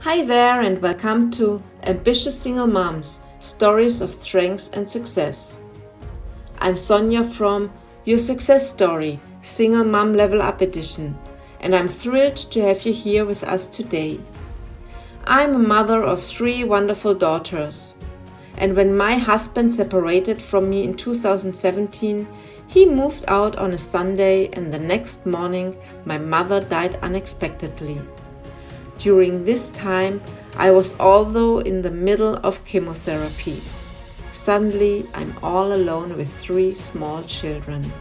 Hi there, and welcome to Ambitious Single Moms Stories of Strength and Success. I'm Sonja from Your Success Story Single Mom Level Up Edition, and I'm thrilled to have you here with us today. I'm a mother of 3 wonderful daughters, and when my husband separated from me in 2017, he moved out on a Sunday, and the next morning my mother died unexpectedly. During this time, I was although in the middle of chemotherapy. Suddenly, I'm all alone with 3 small children.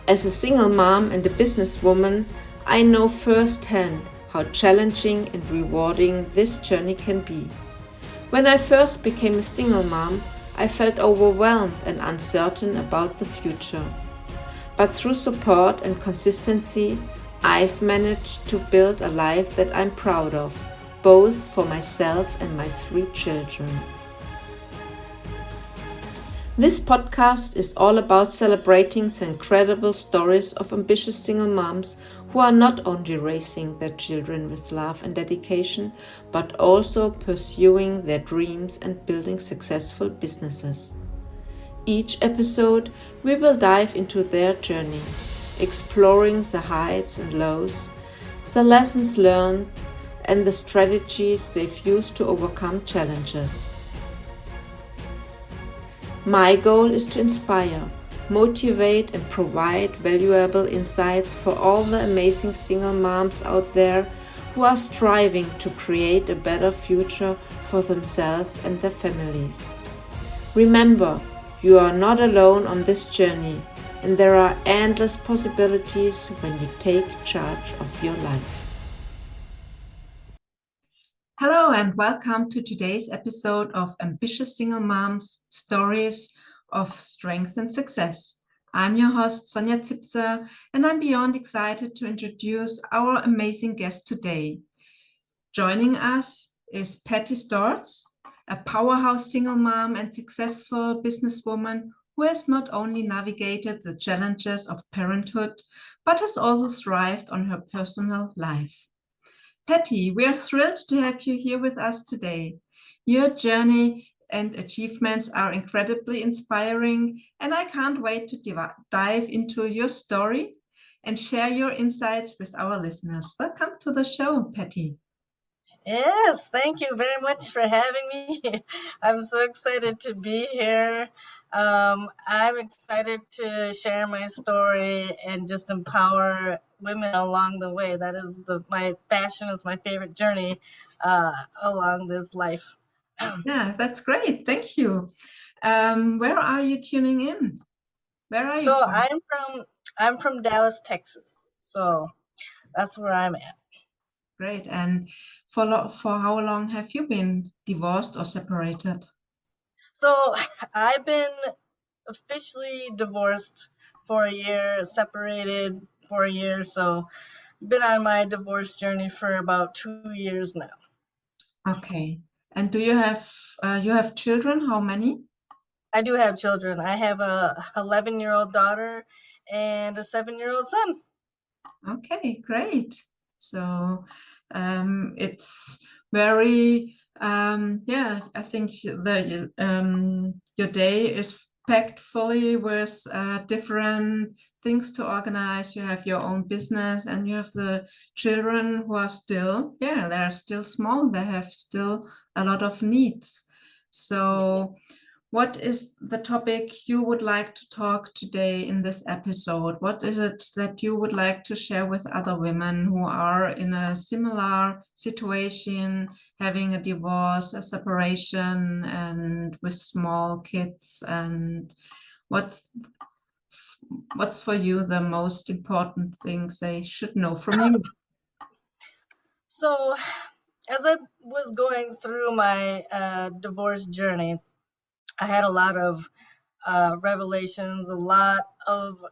As a single mom and a businesswoman, I know firsthand how challenging and rewarding this journey can be. When I first became a single mom, I felt overwhelmed and uncertain about the future. But through support and consistency, I've managed to build a life that I'm proud of, both for myself and my 3 children. This podcast is all about celebrating the incredible stories of ambitious single moms who are not only raising their children with love and dedication, but also pursuing their dreams and building successful businesses. Each episode, we will dive into their journeys, exploring the heights and lows, the lessons learned, and the strategies they've used to overcome challenges. My goal is to inspire, motivate, and provide valuable insights for all the amazing single moms out there who are striving to create a better future for themselves and their families. Remember, you are not alone on this journey, and there are endless possibilities when you take charge of your life. Hello, and welcome to today's episode of Ambitious Single Moms Stories of Strength and Success. I'm your host, Sonja Zipzer, and I'm beyond excited to introduce our amazing guest today. Joining us is Patti Steorts, a powerhouse single mom and successful businesswoman who has not only navigated the challenges of parenthood, but has also thrived on her personal life. Patti, we are thrilled to have you here with us today. Your journey and achievements are incredibly inspiring, and I can't wait to dive into your story and share your insights with our listeners. Welcome to the show, Patti. Yes, thank you very much for having me. I'm so excited to be here. I'm excited to share my story and just empower women along the way. That is my passion, is my favorite journey along this life. Yeah, that's great. Thank you. Where are you tuning in? Where are you So from? I'm from Dallas, Texas. So that's where I'm at. Great. And for how long have you been divorced or separated? So I've been officially divorced for a year, separated for a year. So been on my divorce journey for about 2 years now. Okay. And do you have children? How many? I do have children. I have a 11-year-old daughter and a 7-year-old son. Okay, great. So it's very yeah, I think your day is packed fully with different things to organize. You have your own business and you have the children who are still, yeah, they're still small. They have still a lot of needs. So what is the topic you would like to talk today in this episode? What is it that you would like to share with other women who are in a similar situation, having a divorce, a separation, and with small kids? And what's for you the most important things they should know from you? So, as I was going through my divorce journey, I had a lot of revelations, a lot of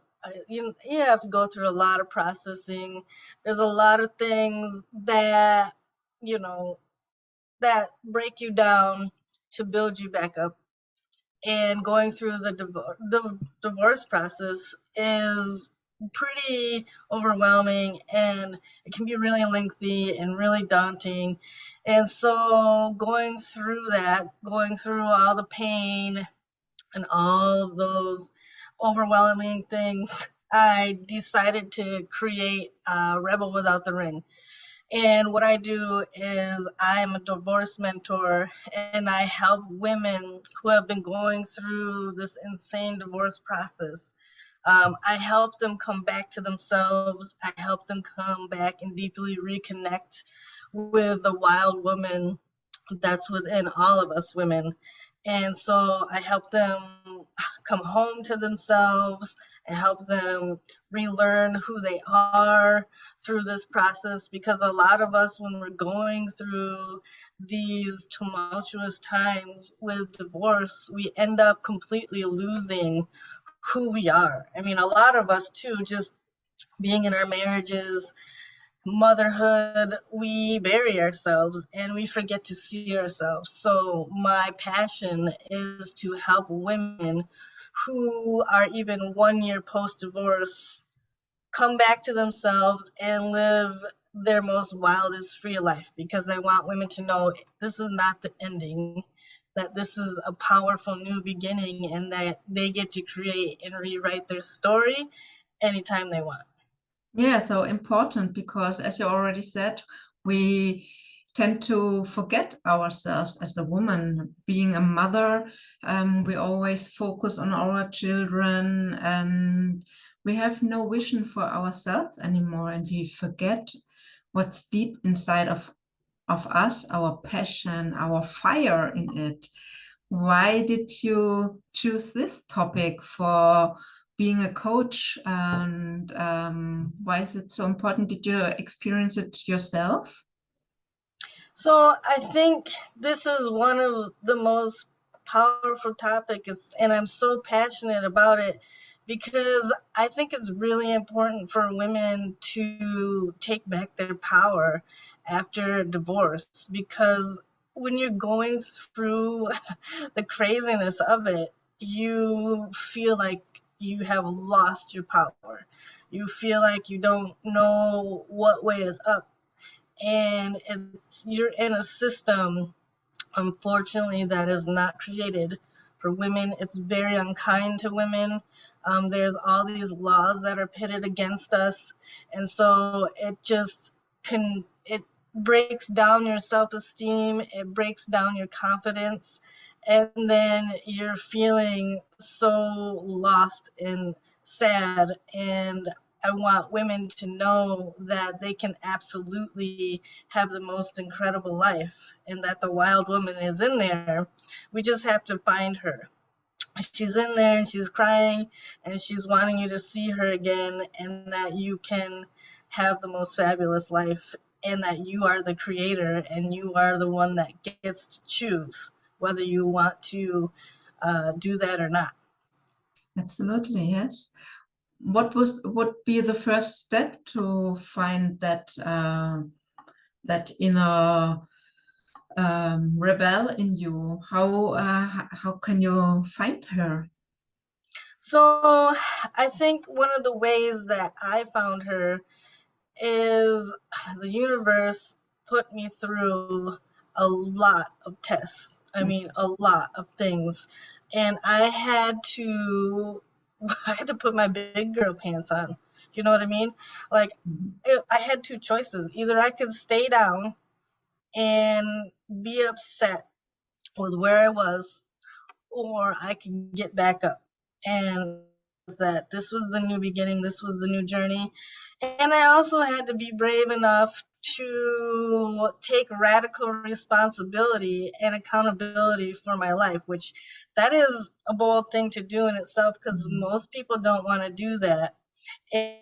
you have to go through a lot of processing. There's a lot of things that you know that break you down to build you back up. And going through the divorce process is pretty overwhelming, and it can be really lengthy and really daunting. And so going through that, going through all the pain and all of those overwhelming things, I decided to create Rebel Without the Ring. And what I do is I'm a divorce mentor, and I help women who have been going through this insane divorce process. I help them come back to themselves. I help them come back and deeply reconnect with the wild woman that's within all of us women. And so I help them come home to themselves. I help them relearn who they are through this process, because a lot of us, when we're going through these tumultuous times with divorce, we end up completely losing who we are. I mean, a lot of us too, just being in our marriages, motherhood, we bury ourselves and we forget to see ourselves. So my passion is to help women who are even 1 year post divorce come back to themselves and live their most wildest free life, because I want women to know this is not the ending, that this is a powerful new beginning, and that they get to create and rewrite their story anytime they want. Yeah, so important because, as you already said, we tend to forget ourselves as a woman. Being a mother, we always focus on our children and we have no vision for ourselves anymore, and we forget what's deep inside of us, our passion, our fire in it. Why did you choose this topic for being a coach, and why is it so important? Did you experience it yourself? So I think this is one of the most powerful topics, and I'm so passionate about it because I think it's really important for women to take back their power after divorce. Because when you're going through the craziness of it, you feel like you have lost your power. You feel like you don't know what way is up, and you're in a system, unfortunately, that is not created for women. It's very unkind to women. There's all these laws that are pitted against us, and so it breaks down your self-esteem, it breaks down your confidence, and then you're feeling so lost and sad. And I want women to know that they can absolutely have the most incredible life, and that the wild woman is in there. We just have to find her. She's in there and she's crying and she's wanting you to see her again, and that you can have the most fabulous life, and that you are the creator and you are the one that gets to choose whether you want to do that or not. Absolutely, yes. What would be the first step to find that inner rebel in you? How can you find her? So I think one of the ways that I found her is the universe put me through a lot of tests. I mean, a lot of things. And I had to put my big girl pants on. You know what I mean? Like, I had two choices. Either I could stay down and be upset with where I was, or I could get back up. And that this was the new beginning, this was the new journey. And I also had to be brave enough to take radical responsibility and accountability for my life, which that is a bold thing to do in itself, because most people don't want to do that. And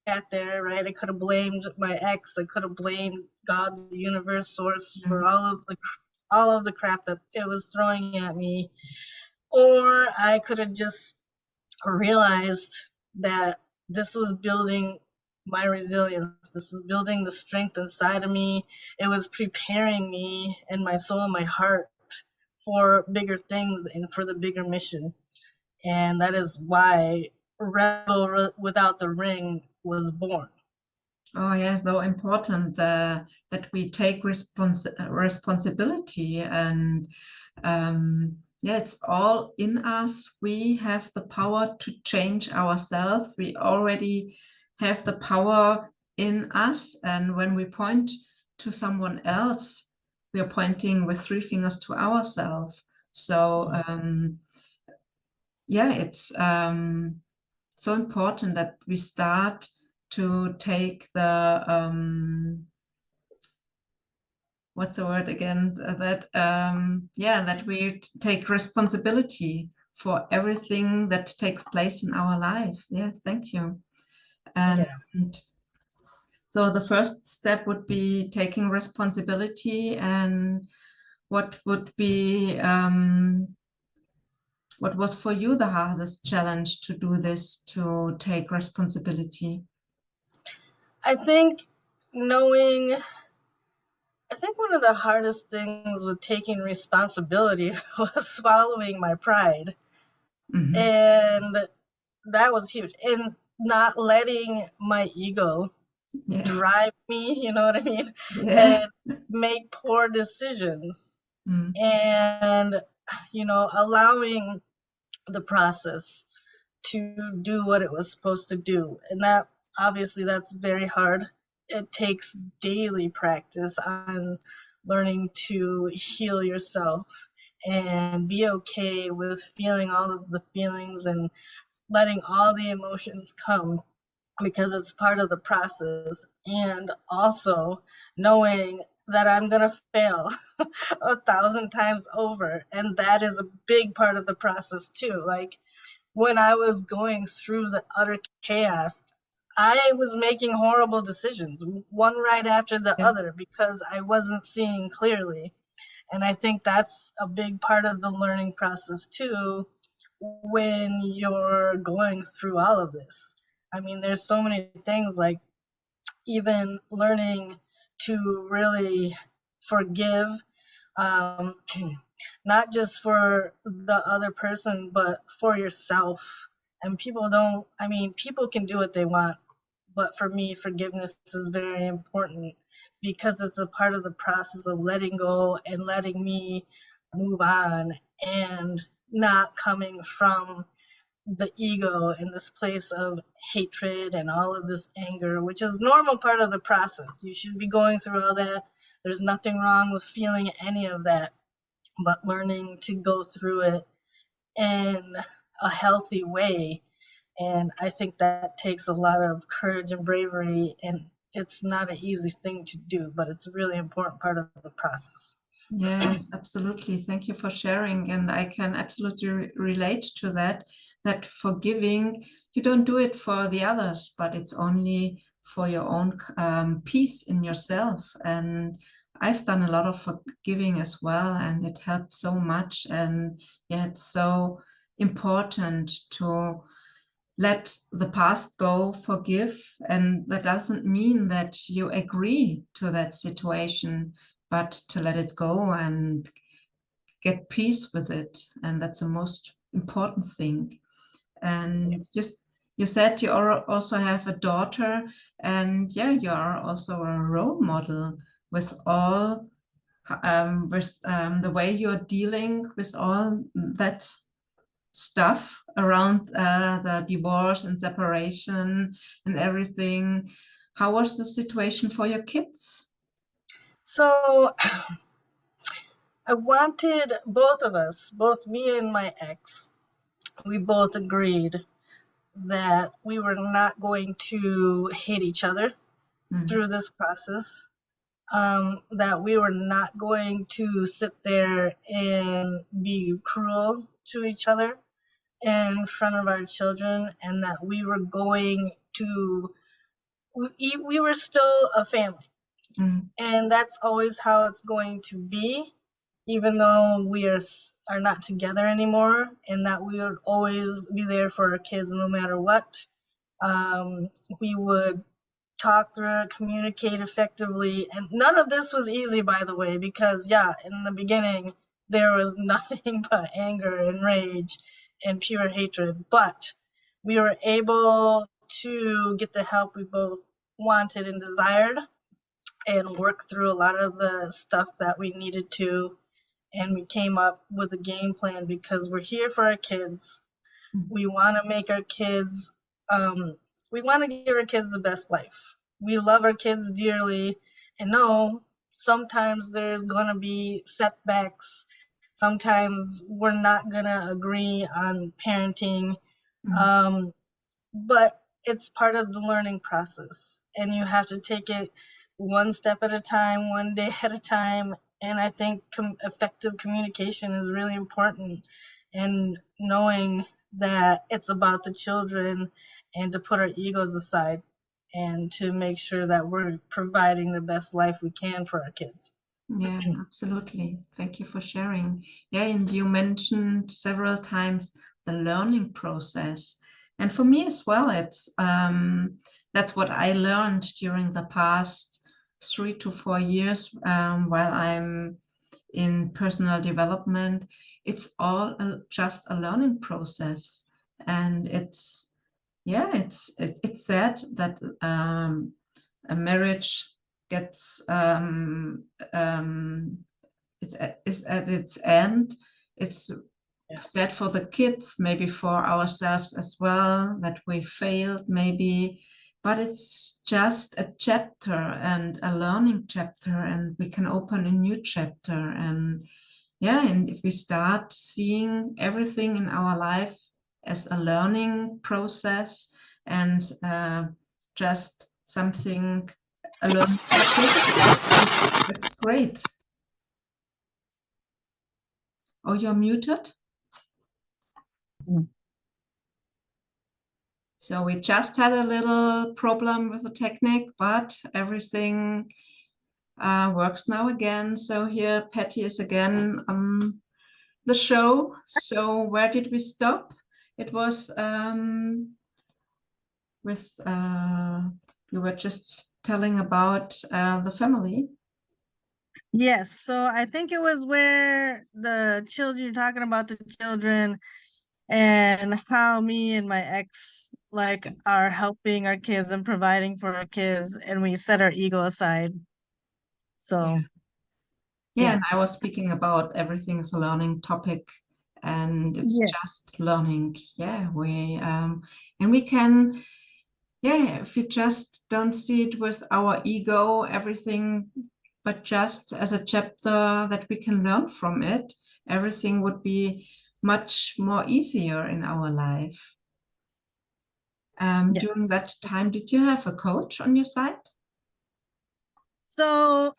got there, right? I could have blamed my ex, I could have blamed God, the universe, source, for all of the crap that it was throwing at me. Or I could have just realized that this was building my resilience. This was building the strength inside of me. It was preparing me and my soul and my heart for bigger things and for the bigger mission. And that is why rebel without the ring was born. Oh yes, so important that we take responsibility, and yeah, it's all in us. We have the power to change ourselves. We already have the power in us, and when we point to someone else, we are pointing with three fingers to ourselves. So yeah, it's so important that we start to take the what's the word again, that yeah, that we take responsibility for everything that takes place in our life. Yeah, thank you. And Yeah. so the first step would be taking responsibility. And what would be what was for you the hardest challenge to do this, to take responsibility? I think knowing, I think one of the hardest things with taking responsibility was swallowing my pride. Mm-hmm. And that was huge. And not letting my ego Yeah. drive me, you know what I mean? Yeah. And make poor decisions. Mm. And, allowing the process to do what it was supposed to do. And that, obviously, that's very hard. It takes daily practice on learning to heal yourself and be okay with feeling all of the feelings and letting all the emotions come, because it's part of the process. And also knowing that I'm going to fail 1,000 times over. And that is a big part of the process too. Like, when I was going through the utter chaos, I was making horrible decisions, one right after the Yeah. other, because I wasn't seeing clearly. And I think that's a big part of the learning process too, when you're going through all of this. I mean, there's so many things, like even learning to really forgive, um, not just for the other person, but for yourself. And people don't, I mean, people can do what they want, but for me, forgiveness is very important, because it's a part of the process of letting go and letting me move on, and not coming from the ego in this place of hatred and all of this anger, which is normal part of the process. You should be going through all that. There's nothing wrong with feeling any of that, but learning to go through it in a healthy way. And I think that takes a lot of courage and bravery, and it's not an easy thing to do, but it's a really important part of the process. Yes, absolutely. Thank you for sharing. And I can absolutely relate to that, that forgiving, you don't do it for the others, but it's only for your own peace in yourself. And I've done a lot of forgiving as well, and it helped so much. And yeah, it's so important to let the past go, forgive. And that doesn't mean that you agree to that situation, but to let it go and get peace with it. And that's the most important thing. And just you said you also have a daughter, and yeah, you are also a role model with all the way you're dealing with all that stuff around the divorce and separation and everything. How was the situation for your kids? So I wanted both of us, both me and my ex, we both agreed that we were not going to hate each other Mm. through this process, that we were not going to sit there and be cruel to each other in front of our children, and that we were going to, we were still a family. Mm. And that's always how it's going to be, even though we are not together anymore, and that we would always be there for our kids no matter what. We would talk through it, communicate effectively. And none of this was easy, by the way, because, yeah, in the beginning, there was nothing but anger and rage and pure hatred. But we were able to get the help we both wanted and desired and work through a lot of the stuff that we needed to. And we came up with a game plan because we're here for our kids. We want to make our kids, we want to give our kids the best life. We love our kids dearly, and no, sometimes there's going to be setbacks. Sometimes we're not going to agree on parenting. Um, but it's part of the learning process, and you have to take it one step at a time, one day at a time. And I think effective communication is really important, and knowing that it's about the children and to put our egos aside and to make sure that we're providing the best life we can for our kids. Yeah, absolutely. Thank you for sharing. Yeah, and you mentioned several times the learning process. And for me as well, it's that's what I learned during the past 3 to 4 years while I'm in personal development. It's all just a learning process. And it's, yeah, it's sad that a marriage gets is at its end. It's sad for the kids, maybe for ourselves as well, that we failed maybe, but it's just a chapter and a learning chapter, and we can open a new chapter. And yeah, and if we start seeing everything in our life as a learning process and just something, a learning topic, that's great. Oh, you're muted. So we just had a little problem with the technique, but everything works now again. So here Patti is again on the show. So where did we stop? It was with, you were just telling about the family. Yes, so I think it was where the children, you're talking about the children and how me and my ex like are helping our kids and providing for our kids, and we set our ego aside. So yeah, and I was speaking about everything's a learning topic, and it's just learning. Yeah, we and we can, yeah, if you just don't see it with our ego, everything, but just as a chapter that we can learn from it, everything would be much more easier in our life. During that time, did you have a coach on your side? So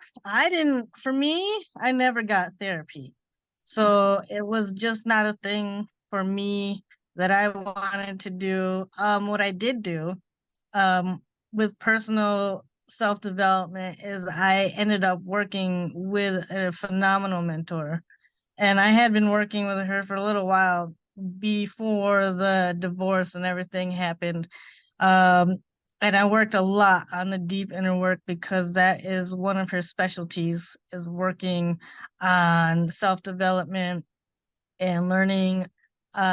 for me, I never got therapy. So it was just not a thing for me that I wanted to do. What I did do with personal self-development is I ended up working with a phenomenal mentor. And I had been working with her for a little while before the divorce and everything happened. And I worked a lot on the deep inner work because that is one of her specialties, is working on self-development and learning,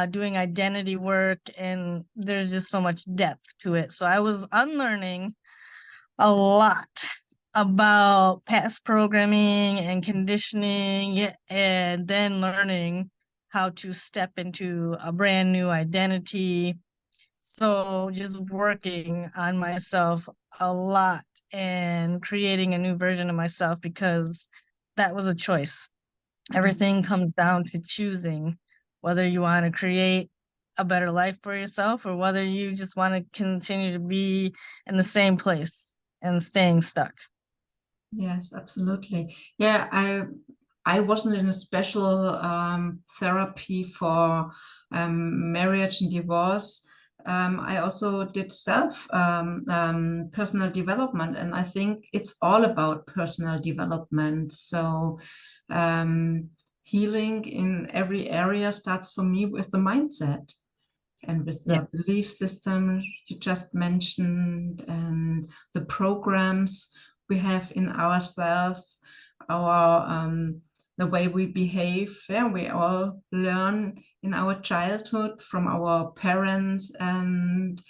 doing identity work. And there's just so much depth to it. So I was unlearning a lot about past programming and conditioning, and then learning how to step into a brand new identity. So just working on myself a lot and creating a new version of myself, because that was a choice. Everything comes down to choosing whether you want to create a better life for yourself or whether you just want to continue to be in the same place and staying stuck. Yes, absolutely. Yeah, I wasn't in a special therapy for marriage and divorce. I also did self personal development, and I think it's all about personal development. So healing in every area starts for me with the mindset and with the belief system you just mentioned, and the programs we have in ourselves, our the way we behave. Yeah, we all learn in our childhood from our parents and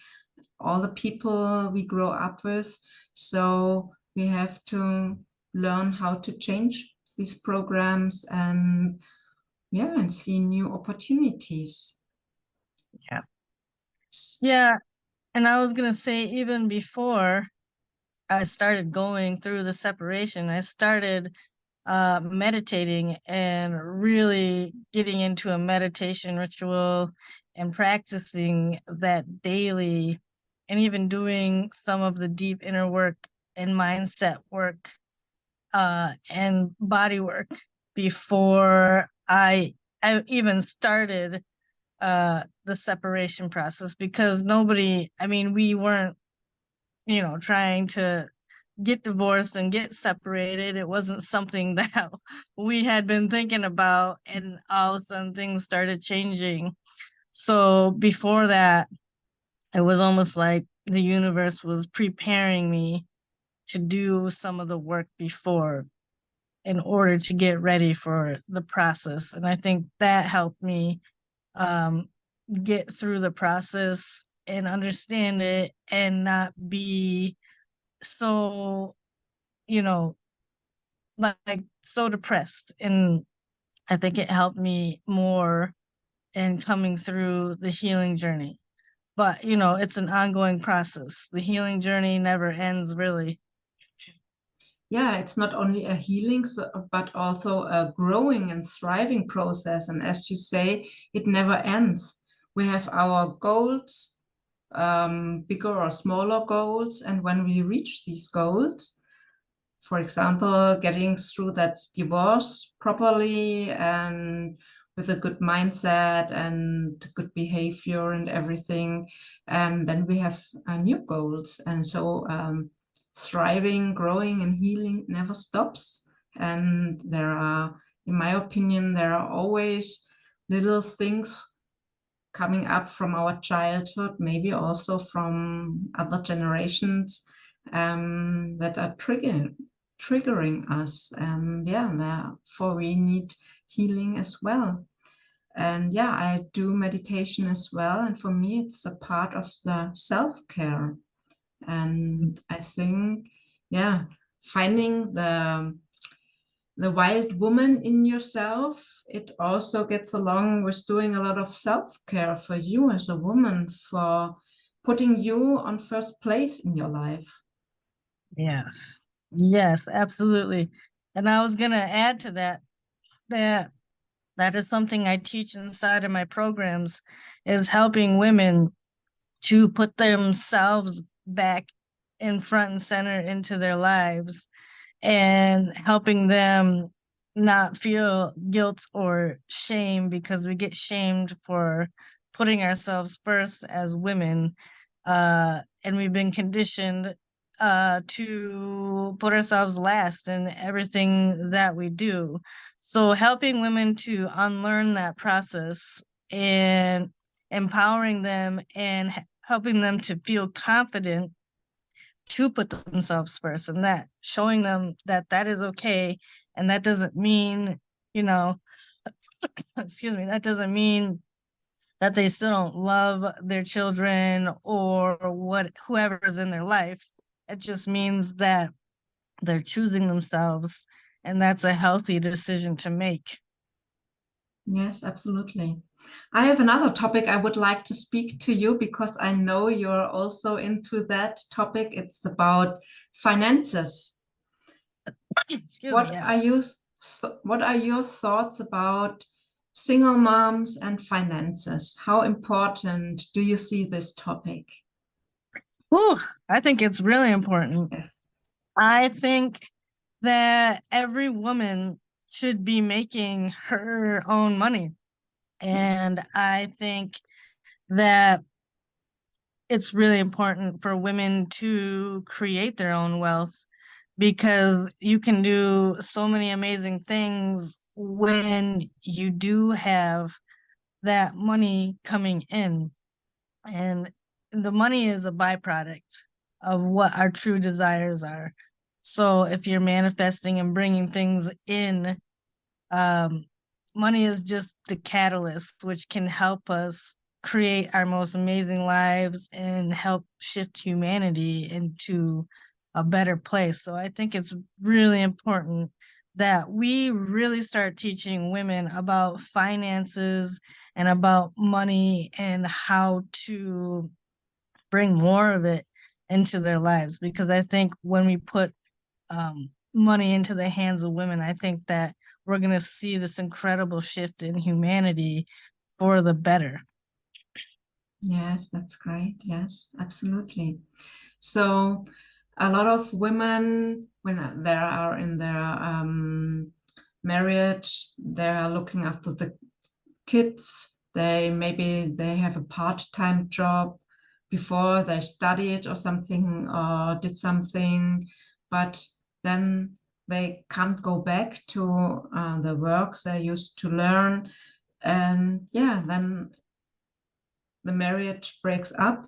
all the people we grow up with. So we have to learn how to change these programs and yeah, and see new opportunities. Yeah. Yeah. And I was going to say, even before I started going through the separation, I started meditating and really getting into a meditation ritual and practicing that daily, and even doing some of the deep inner work and mindset work and body work before I even started the separation process, because nobody, I mean, we weren't, trying to get divorced and get separated. It wasn't something that we had been thinking about, and all of a sudden things started changing. So before that, it was almost like the universe was preparing me to do some of the work before, in order to get ready for the process. And I think that helped me um, get through the process and understand it, and not be so, you know, like so depressed. And I think it helped me more in coming through the healing journey. But, it's an ongoing process. The healing journey never ends, really. Yeah, it's not only a healing, but also a growing and thriving process. And as you say, it never ends. We have our goals, bigger or smaller goals. And when we reach these goals, for example, getting through that divorce properly and with a good mindset and good behavior and everything, and then we have new goals. And so thriving, growing, and healing never stops. And there are, in my opinion, there are always little things coming up from our childhood, maybe also from other generations, that are triggering us. And yeah, therefore we need healing as well. And yeah, I do meditation as well. And for me, it's a part of the self-care. And I think, yeah, finding the wild woman in yourself, it also gets along with doing a lot of self-care for you as a woman, for putting you on first place in your life. Yes. Yes, absolutely. And I was going to add to that, that that is something I teach inside of my programs, is helping women to put themselves back in front and center into their lives, and helping them not feel guilt or shame, because we get shamed for putting ourselves first as women. And we've been conditioned to put ourselves last in everything that we do. So helping women to unlearn that process, and empowering them, and helping them to feel confident to put themselves first, and that showing them that that is okay. And that doesn't mean, you know, excuse me, that doesn't mean that they still don't love their children or whoever's in their life. It just means that they're choosing themselves, and that's a healthy decision to make. Yes, absolutely. I have another topic I would like to speak to you, because I know you're also into that topic. It's about finances. Excuse me, yes. What are your thoughts about single moms and finances? How important do you see this topic? Whew, I think it's really important. Yeah. I think that every woman should be making her own money. And I think that it's really important for women to create their own wealth, because you can do so many amazing things when you do have that money coming in. And the money is a byproduct of what our true desires are. So if you're manifesting and bringing things in money is just the catalyst which can help us create our most amazing lives and help shift humanity into a better place. So I think it's really important that we really start teaching women about finances and about money and how to bring more of it into their lives. Because I think when we put money into the hands of women, I think that we're going to see this incredible shift in humanity for the better. Yes, that's great. Yes, absolutely. So a lot of women, when they are in their marriage, they are looking after the kids. Maybe they have a part-time job before they studied or something, or did something, but then they can't go back to the work they used to learn. And yeah, then the marriage breaks up,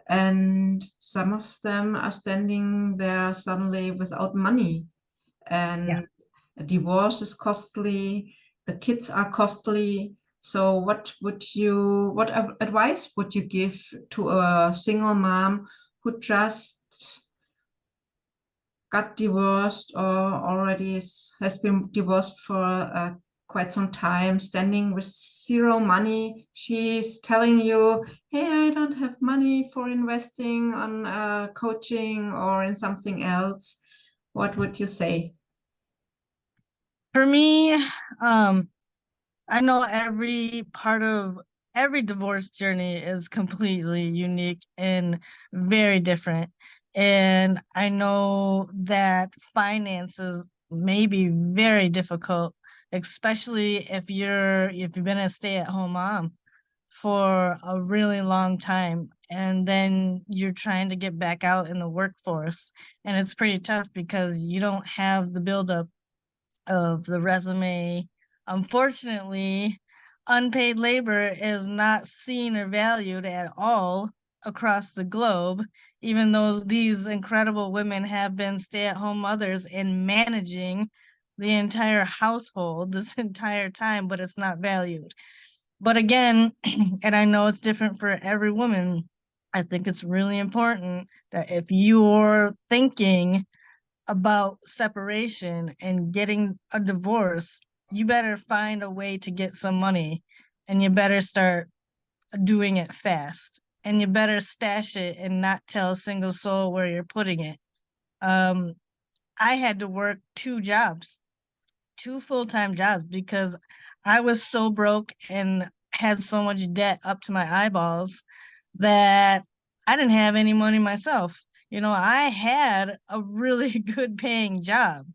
and some of them are standing there suddenly without money, Yeah. and a divorce is costly, the kids are costly. So what advice would you give to a single mom who just got divorced or already has been divorced for quite some time, standing with zero money? She's telling you, hey, I don't have money for investing on coaching or in something else. What would you say? For me, I know every part of every divorce journey is completely unique and very different. And I know that finances may be very difficult, especially if you've been a stay-at-home mom for a really long time and then you're trying to get back out in the workforce. And it's pretty tough because you don't have the buildup of the resume. Unfortunately, unpaid labor is not seen or valued at all across the globe, even though these incredible women have been stay-at-home mothers and managing the entire household this entire time, but it's not valued. But again, and I know it's different for every woman, I think it's really important that if you're thinking about separation and getting a divorce, you better find a way to get some money and you better start doing it fast. And you better stash it and not tell a single soul where you're putting it. Um, I had to work two full-time jobs because I was so broke and had so much debt up to my eyeballs that I didn't have any money myself. I had a really good paying job,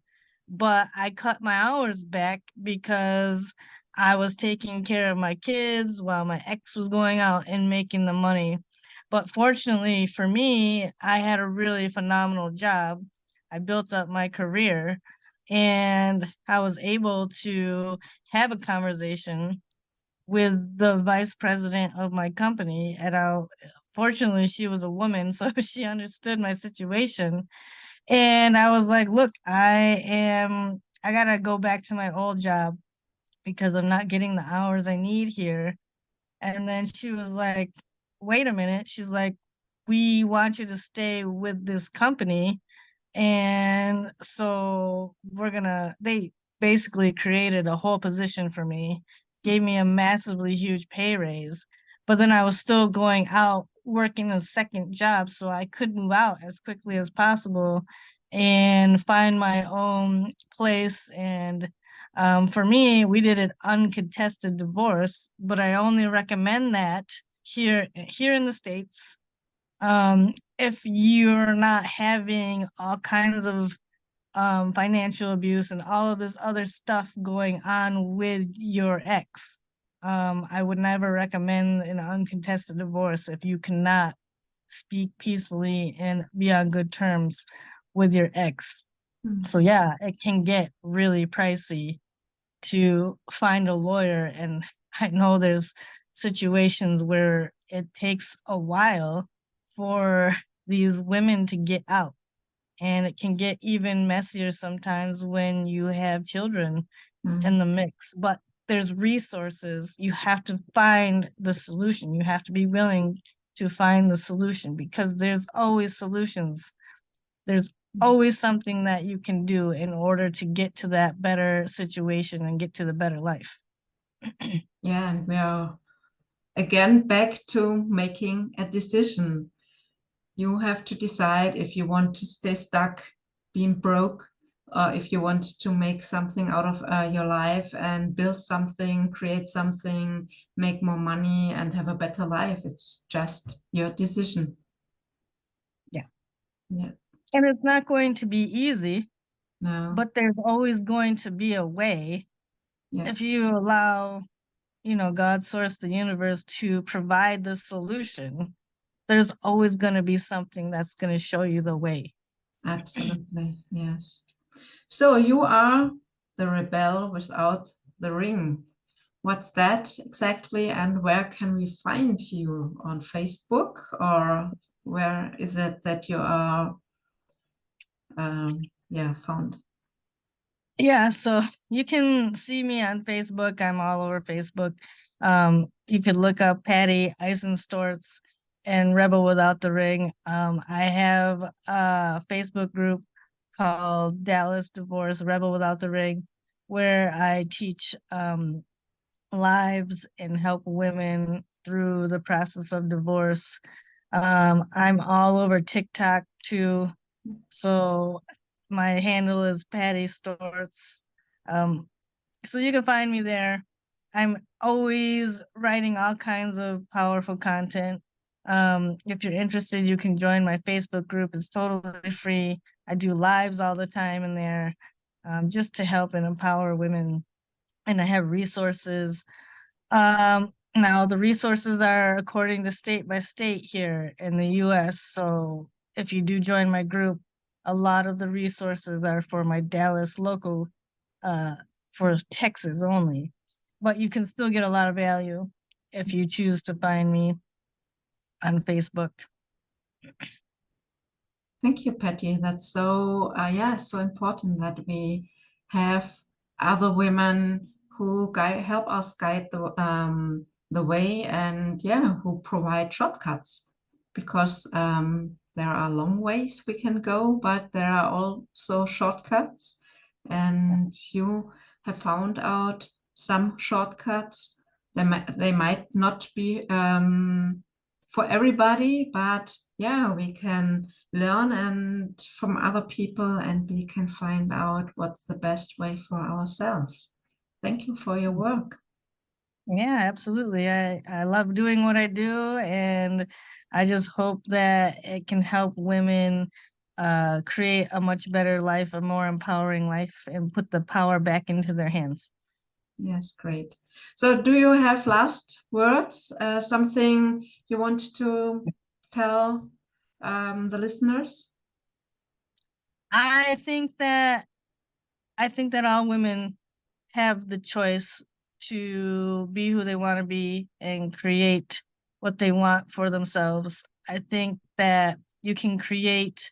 but I cut my hours back because I was taking care of my kids while my ex was going out and making the money. But fortunately for me, I had a really phenomenal job. I built up my career and I was able to have a conversation with the vice president of my company. And fortunately, she was a woman, so she understood my situation. And I was like, look, I gotta go back to my old job because I'm not getting the hours I need here. And then she was like, wait a minute. She's like, we want you to stay with this company. And so they basically created a whole position for me, gave me a massively huge pay raise. But then I was still going out working a second job, so I could move out as quickly as possible and find my own place. And for me, we did an uncontested divorce, but I only recommend that here in the States, if you're not having all kinds of financial abuse and all of this other stuff going on with your ex. I would never recommend an uncontested divorce if you cannot speak peacefully and be on good terms with your ex. So yeah, it can get really pricey to find a lawyer. And I know there's situations where it takes a while for these women to get out. And it can get even messier sometimes when you have children in the mix, but there's resources. You have to find the solution. You have to be willing to find the solution, because there's always solutions. There's always something that you can do in order to get to that better situation and get to the better life. Yeah, and we are again back to making a decision. You have to decide if you want to stay stuck, being broke, or if you want to make something out of your life and build something, create something, make more money, and have a better life. It's just your decision. Yeah. Yeah. And it's not going to be easy. No. But there's always going to be a way. Yeah. If you allow, God, source, the universe, to provide the solution, there's always going to be something that's going to show you the way. Absolutely. Yes. So you are the rebel without the ring. What's that exactly, and where can we find you? On Facebook, or where is it that you are found? Yeah, so you can see me on Facebook. I'm all over Facebook. You could look up Patti Steorts and Rebel Without the Ring. I have a Facebook group called Dallas Divorce Rebel Without the Ring, where I teach lives and help women through the process of divorce. I'm all over TikTok too. So my handle is Patti Steorts. So you can find me there. I'm always writing all kinds of powerful content. If you're interested, you can join my Facebook group. It's totally free. I do lives all the time in there, just to help and empower women. And I have resources. Now the resources are according to state by state here in the US. So if you do join my group, a lot of the resources are for my Dallas local, for Texas only. But you can still get a lot of value if you choose to find me on Facebook. Thank you, Patti. That's so so important that we have other women who help us guide the way, and who provide shortcuts, because there are long ways we can go, but there are also shortcuts, and you have found out some shortcuts. They might not be for everybody, but we can learn and from other people, and we can find out what's the best way for ourselves. Thank you for your work. Yeah, absolutely. I love doing what I do, and I just hope that it can help women create a much better life, a more empowering life, and put the power back into their hands. Yes, great. So do you have last words, something you want to tell the listeners? I think that all women have the choice to be who they want to be and create what they want for themselves. I think that you can create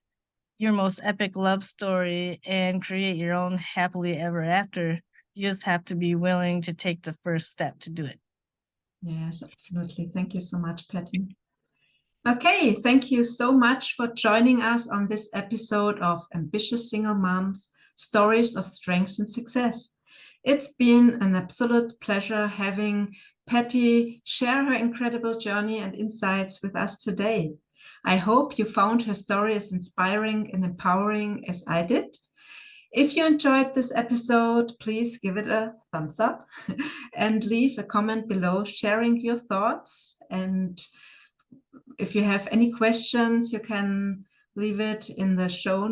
your most epic love story and create your own happily ever after. You just have to be willing to take the first step to do it. Yes, absolutely. Thank you so much, Patti. Okay, thank you so much for joining us on this episode of Ambitious Single Moms, Stories of Strength and Success. It's been an absolute pleasure having Patti share her incredible journey and insights with us today. I hope you found her story as inspiring and empowering as I did. If you enjoyed this episode, please give it a thumbs up and leave a comment below sharing your thoughts. And if you have any questions, you can leave it in the show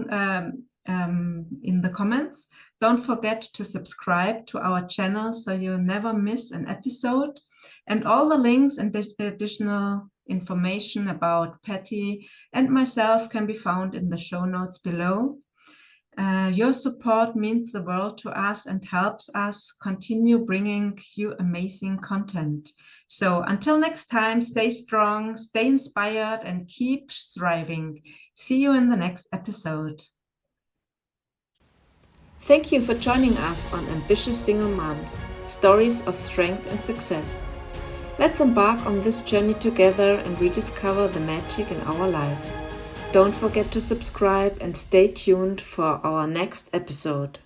in the comments. Don't forget to subscribe to our channel so you never miss an episode. And all the links and additional information about Patti and myself can be found in the show notes below. Your support means the world to us and helps us continue bringing you amazing content. So until next time, stay strong, stay inspired, and keep thriving. See you in the next episode. Thank you for joining us on Ambitious Single Moms, Stories of Strength and Success. Let's embark on this journey together and rediscover the magic in our lives. Don't forget to subscribe and stay tuned for our next episode.